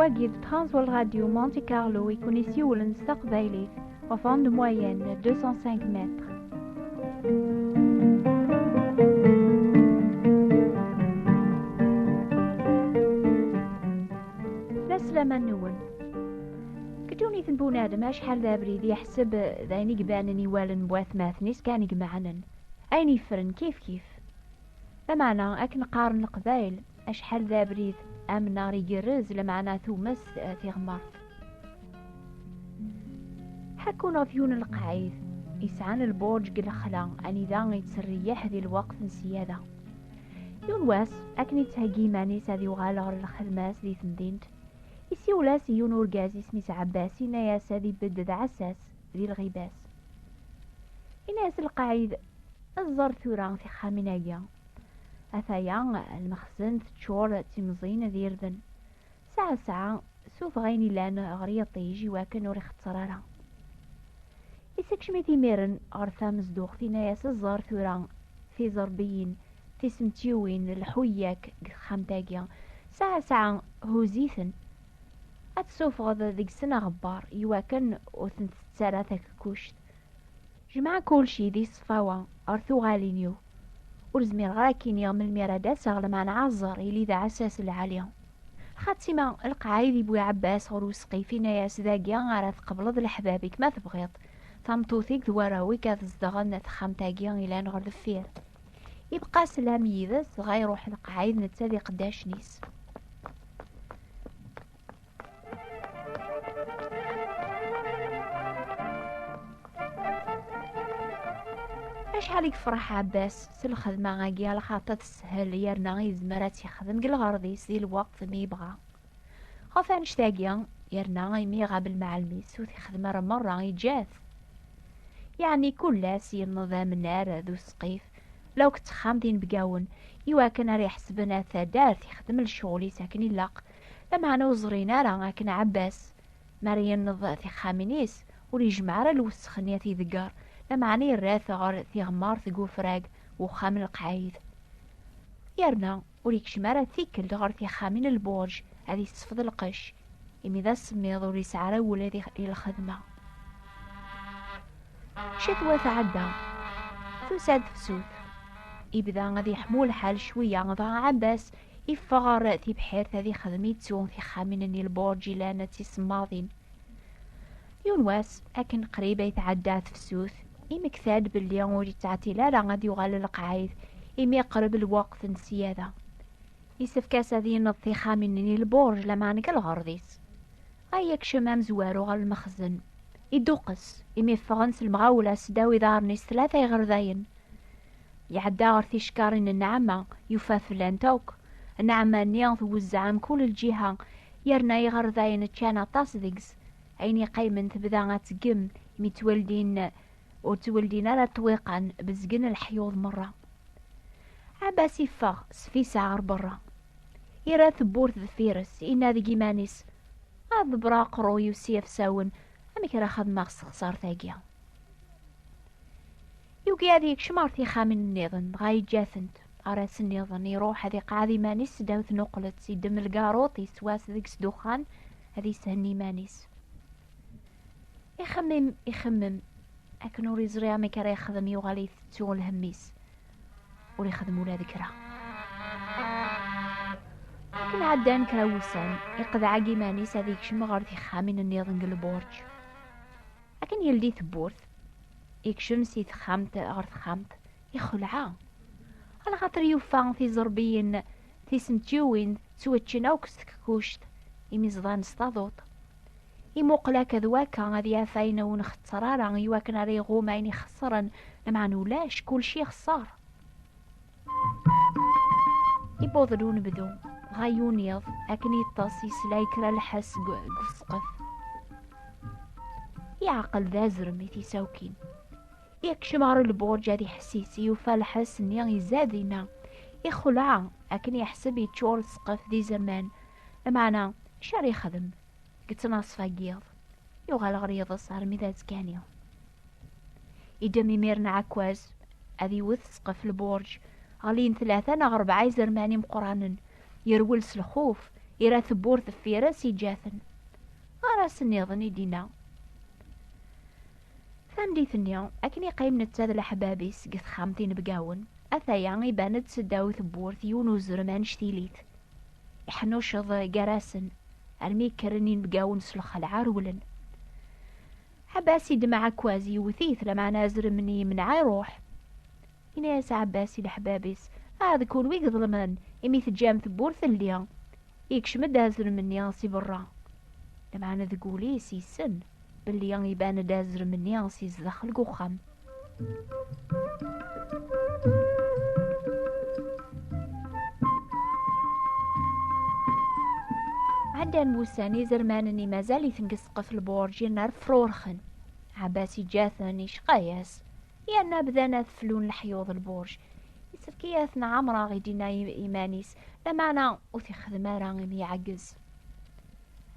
Wagid Transworld Radio Monte Carlo يكون يسيول نستقبيلي وفان موين 205 متر. لسلام النون كتوني ثنبون آدم أشحال ذا بريد يحسب ذايني قبانني والن بواث ماثنيس كان يقمعنن أين يفرن كيف لمعنى أكن قارن القبايل أشحال ذا بريد أم ناري جرز لمعنى ثومس تغمرت حكونا فيون القعيد يسعان البورج قلخلا أني ذا يتسريح ذي الوقت نسيادة يونواس أكني تهجي مانيس هذي وغالغر الخدماس ذي ثمدينت يسيولاس يون ورقاز اسميس عباسي ناياس هذي بدد عساس ذي الغيباس إناس القعيد الزر ثوران في خامنايا أثايا المخزن تشور تمزين ذيردن ساعة سوف غيني لان غريطي يجي واكن وريخ تصرارا يسكشمي تيميرن غرثا مزدوغ في ناياس الزار ثوران في زربيين تسمتيوين الحوياك خامتاقيا ساعة هوزيثن أتسوف غضا ذيك سنة غبار يواكن وثنت تساراثك كوشت جمع كل شي ذي صفاوة أرثو غالينيو ورزمير غراكين يوم الميرادة ساغل مع نعزر إلي ذا عساس العالية خاتسيما القعايد يبوي عباس غروسقي في ناياس ذاقيا غارث قبل ذا الحبابك ما تبغيط ثمطوثيك ذواراوي كاذزدغن تخامتاقيا إلى نغر ذفير يبقى سلام يذس غيروح القعايد نتالي قداش نيس شحال يفرح عباس سالخدمة غاكيا لخاطر تسهل يرنا يزمرات يخدم قل غرضيس دي الوقت مي يبغى خافا نشتاقيا يرنا يمي غابل مع الميس وثي خدمة مرة يجاث يعني كلاس النظام النار ذو سقيف لو كنت خامدين بقاون يواكن راه يحسبنا ثدار يخدم الشغل ساكن يلاق لما انا وزرينا راه كان عباس مريم نض في خامينيس وليجمع راه الوسخنيات يذكر لمعني الراث غار ثغمار ثقو فراق وخامن القعيد يرنا وليك شمارة ثيكل غار ثخامن البورج هذي صفد القش إمي ذا السميض وليسعر ولادي الخدمة شتوى تعدى ثساد فسوث يبدا غادي يحمول حال شوية غضا عباس يفغر ثي بحير هذي خدمي تسون في خامنني البورج لانا تسماضين يونواس أكن قريبة يتعدى فسوث إمكثاد باللي وري تعتيلا راه غادي يغال القعايد إمي يقرب الوقت نسيادة يسفكاس هذي نطي خامنني البورج لما نقل غرضيس غايك شمام زوارو غال المخزن يدوقس إمي فغنس المغاولة سداوي دارنيس ثلاثة يغرذاين يعدى غرثي شكارين النعمة يفاف لانتوك النعمة نيانث وزعام كل الجهة يرنا يغرذاين تشانا تصدقس عيني قايمن تبدا غتقم متولدين وتولدين على طويقا بزقن الحيوض مرة عباس يفاغ سفي سعر برا يرى ثبورت ذفيرس إنا ذي جيمانيس هذا براقرو يوسيف ساون أمك راه خدمة خسار ثاقيا يوكي هذيك شمارتي خامن النظن غاي جاثنت أراس النظن يروح هذي قاعدي مانيس داوث نقلت يدم القاروط يسواس ذيك سدوخان هذي سهني مانيس يخمم أكنو ريزريا ميكا راه يخدم يوغالي تسول هميس ولي يخدمو لا ذكرى لكن عدان كراوسان يقضى عاقي مانيس هذيك شمغر في خامن النظن البورج لكن يلدي ثبورث يكشم سيت خامت غرث خامت يخلعا على خاطر يوفان في زربين في سمتيوين توتشناوكس كوشت يميزضان استاذوط يموقلا كذواكا غادي عفاينا ونختصرارا يواكن راه يغوماين يخسرن لما نولاش كل شي خسار يبوضلون بدو غايون يض اكن يطاس يسلايكرا الحس قسقف يعقل ذا زرمي تيساوكين يكشمار البورج هذي حسيسي وفالحس نيا يزادينا يخلع أكن يحسب يتشور السقف دي زمان. لمعنى شار يخدم قلت ناصفا قيض يوغال غريض صار ميداد كانيو يدمي ميرنا عكواز أذي وث سقف البورج غالين 3 أو 4 زرماني مقرانن يرول سلخوف يرا ثبور ثفيرة سيجاثن غراس النيضن يدينا ثامدي ثنيا أكني قيم نتاد الأحبابيس قث خامتين بقاون أثايا يباند سداو ثبور ثيونو زرمان شتيليت يحنوش قراسن أرمي كرنين بقاون سلخ العارولن عباسي دمع كوازي وثيث لما نازر مني من عيروح إناس عباسي الحبابيس هذا كون ويك ظلمان إمي تجام ثبور ثليا يكشم دازر مني ياسي برا لما أنا ذقولي سي سن باللي يبان دازر مني ياسي زدخل قوخم عدان بوساني زرمانني مازال يثنقس قفل البورج نار فرورخن عباسي جاثني شقاياس يانا بدانا ثفلون لحيوض البورج يسفكياثنا عمرا غيدينا إيمانيس لما أنا وثي خدمة راغي يعجز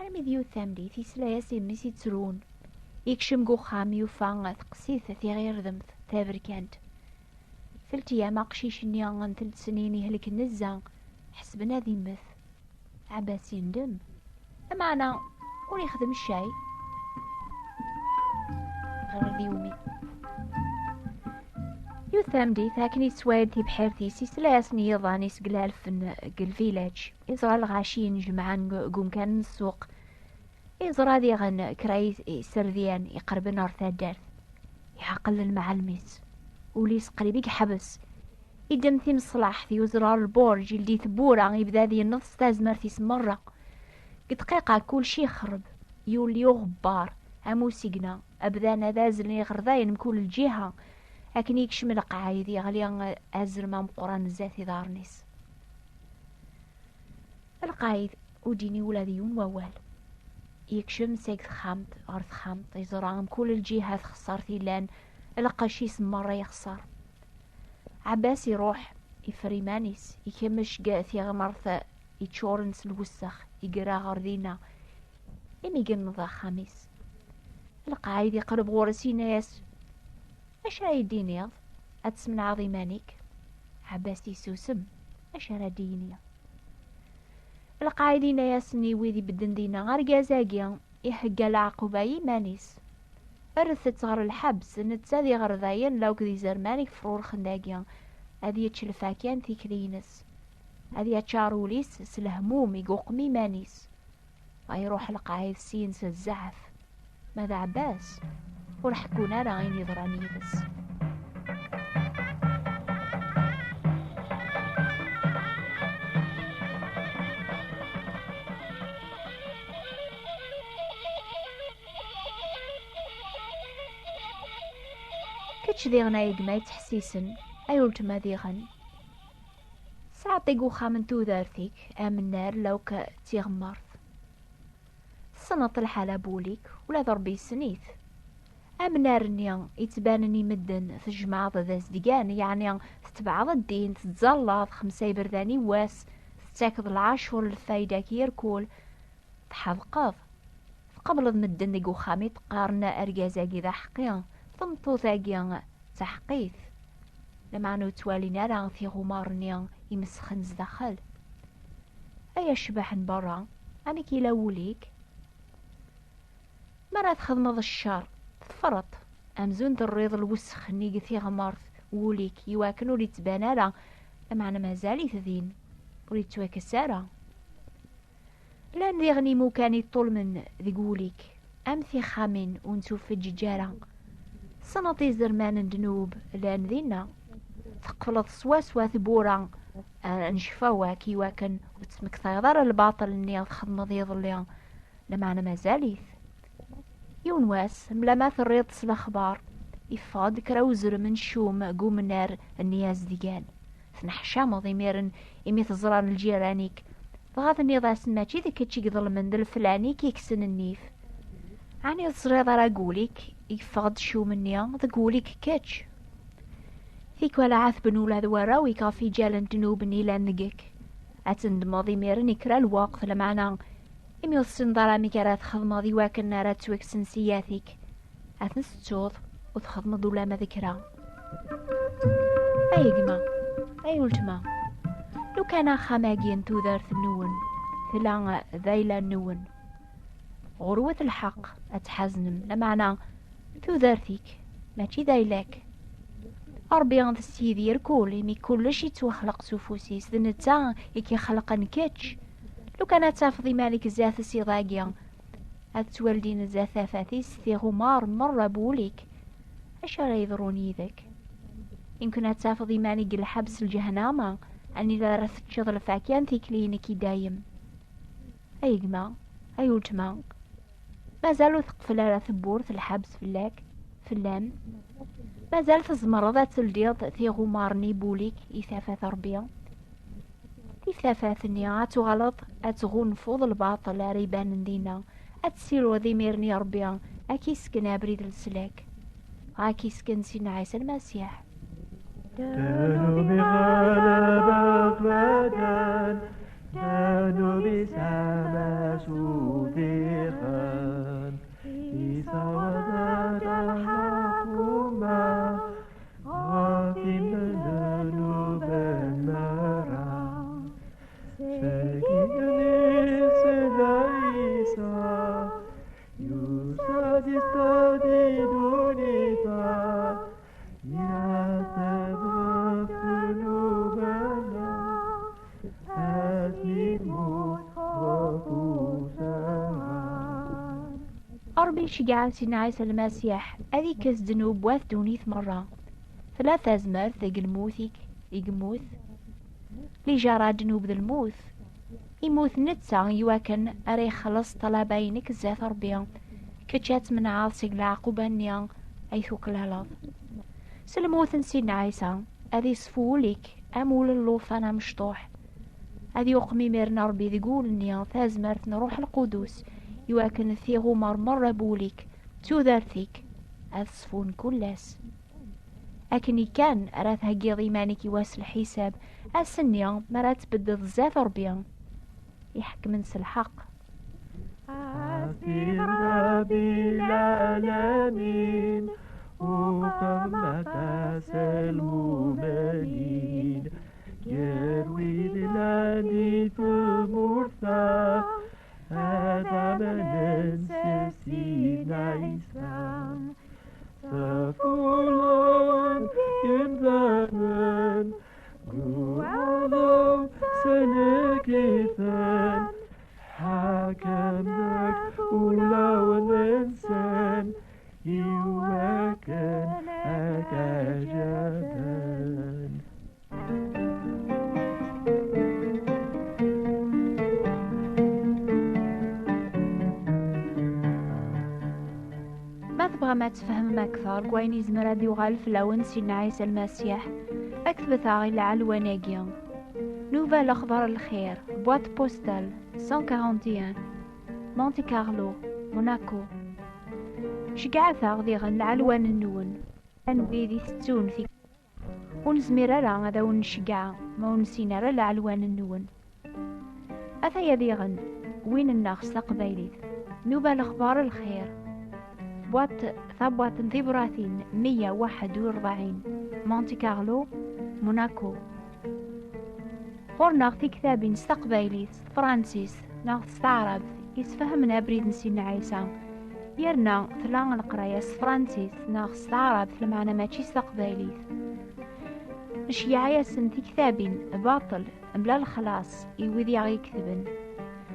أنا مذيو ثامدي في سلاياسي ميسي ترون يكشم قوخامي وفاغ تقسيث في غير ذمث تابر كانت ثلتيا ما قشيش نيان 3 سنين يهلك النزا حسبنا ذي مث عباسي ندم أما أنا ولي خدم الشاي غير ديومي يو ثامدي ثاكني سوادتي بحيرتي سلاسني يضاني سقلال في الفيلاج إزرا الغاشين جمعان قوم كان السوق إزرا دي غن كراي سرديان يقرب نار ثادار يعقل المعلميس وليس قريبك حبس يدمثي مصلاح في وزرار البورج اللي ثبورا يبدا ذي النص تازمرتي سمرة دقيقة كل شي خرب يولي غبار عمو سيقنا أبدانا دازلني غرضاين من كل الجهة لكن يكشم القعايد يغلي أزر ما مقران الزاتي دارنيس القايد وديني ولاديون ووال يكشم سيك خامت غرث خامت يزرام كل الجهات خسارتي لان القشيس مرة يخسر عباس يروح يفريمانيس يكمش قاثي غمرثة يتشورنس الوسخ يقرا غردينا إمي قنضا خميس القايد يقرب غورسينا ياس اش راي دينيض اتسمن عظيمانيك عباس يسوسم اش را دينيا القايدين ياسني ويدي بدن دينا غار قازاقيا يحقا العقوبة يمانيس ارثت غر الحبس نتسادي غر ذاين لو كذي زرمانيك فرور خنداقيا هذي يتشلفاكيان ثيكلينس هذي يتشاروليس سلهموم يقوق ميمانيس غيروح القايد سينس الزعف ماذا عباس ورحكونا راغين يضراني بس كتش ذيغنا يقما يتحسيسن أيولت ما ذيغن ساعطيقو خامنتو ذارثيك آمن نار لو كتيغمرث صنط الحالة بوليك ولا ضربي سنيث أمنارني يتبانني مدن في الجماعة ذا زدقان يعني تتبع الدين تتزلط 5 برداني واس تتاكد 10 الفايدة كيركول تحذقض قبل مدن ديقو خامي تقارنا أرقازاقي ذا حقيا ثمطو ذاقيا تحقيث لما نتوالينا راه في غمارني يمسخن زدخل أيا شباحن برا أمي كيلاوليك مرة تخدمض الشر تفرط أمزون الريض الوسخ نيقي في غمارث ووليك يواكن ولي تبانالا لمعنا مازالي ثذين ولي تواكسارا لان ذيغني موكاني طول من ذيقوليك أم في خامن ونسوف في الججارة صنطي زرمان دنوب لان ذينا تقفلط سوا ثبورا نشفاوا كيواكن وتسمك ثيضار الباطل اني خدم ضيض اللي لمعنا مازاليث يونواس ملامات الريض الأخبار يفاد كراوزر من شوم قوم النار النياز ديقان ثنحشام ضميرن إمي تزران الجيرانيك بغاث النضا سماتي ذا كتشي قضل من ذا الفلاني كيكسن النيف عني الصريضة را قوليك يفاد شوم النيا ذا قوليك كتش ثيك ولا عثبن ولا ذوارا ويكا في جالن جنوب نيلا نقك أتندماضي ميرن يكرا الوقت لمعنا إمي الصندرة ميكارات خدماضي واكن نارات توكسن سياثيك أتنستوض وتخدم دولا ما ذكرى أي قما أي ولتما لو كان خماجين تودارث النون ثلا ذيلا النون غروة الحق أتحزنم لمعنى تودارثيك ماشي ذيلاك أربي غد السيدير كولي مي كلش يتوخلق سوفوسيس ذنتا يكي خلقا كتش لو كانت تافضي مالك زاث السيضاقيا أتوالدين زاث فاثيس ثي غمار مرة بوليك أش راه يضروني ذاك إن كنت تافضي مالك الحبس الجهنامة أني لا رث تشغل فاكيان ثي كلينكي دايم أي قما أي ولتما ما زالوا ثقفل على ثبورث الحبس فلاك فلان ما زالت زمرضات الديض ثي غمارني بوليك إثافات ربيا إثافاتني أتغلط أتغون فوض الباطل ريبان دينا أتسيلو ذي ميرني ربيا أكيسكن أبريد السلاك أكيسكن سين عيسى المسيح دانو بغلبك بدن دانو بسما سودخان إذا وضعت الحكومة غافم ذنوب المرا سكيني سدايسا يساد استدي دونيتا يا تبغى ذنوبنا أسمي أربي شجاع سيدنا عيسى المسيح أذي كز ذنوب واث دونيث مرة ثلاثة زمر ثق الموثيك يقموث لي جرى جنوب ذا الموث يموث نتسا يواكن أري خلص طلبينك زاث ربيا كتشات من عاصق العقوبانيا أي ثوك الهلاض سلموث سيدنا عيسى أذي صفوليك أمول اللوفانا مشطوح أذي يقمي ميرنا ربي ذقول نيا ثازمرت نروح القدوس يواكن ثيغو مرة بوليك تودارثيك أصفون كلاس أكني كان أراث هقيضي مانك يواس الحساب السنيا مرات بدد زاف ربيا يحكم انس الحق أسير ربي العالمين وقمت المؤمنين يروي ذلاني تمرثا هذا من سيدنا عيسى سفولان يمزمن قوالو سنكيثن حكمك ولو الإنسان يوكل أكجبن ما تبغى ما تفهم أكثر قويني زمراد يغال في لون سيدنا عيسى المسيح أكتب ثاغي العلواناقيا نوفا الأخضر الخير بوات بوستال 141 مونتي كارلو موناكو شقع ثاغ ذي غن العلوان النون أن بيدي ستون في ونزمير راه هذا ونشقع ما ونسينا راه العلوان النون أثايا ذي غن وين الناخس تقبيليت نوفا الأخبار الخير بوات ثبوات ذبراثين 141 مونتي كارلو موناكو غور في كتاب استقبيليت فرانسيس نستعرب يسفهمنا بريد سيدنا عيسى يرنا ثلان القراية فرانسيس نستعرب المعنى ماشي استقبيليت الشيعية سنتي كتابين باطل بلا الخلاص يوذي يكتبن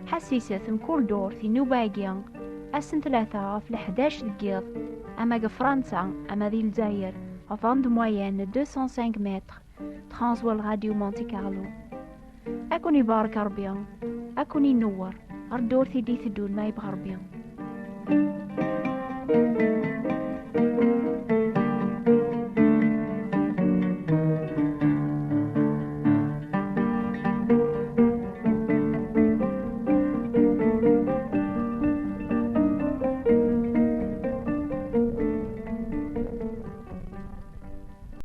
حسيسة كل دور في نوباقيا أسن ثلاثة في 11 دقيق أما فرنسا أما ذي الجزائر أفاند موين 205 متر ترانسوال راديو مونتي كارلو أكوني بارك ربيان أكوني نور أردور ثدي ثدون ما يبغى ربيان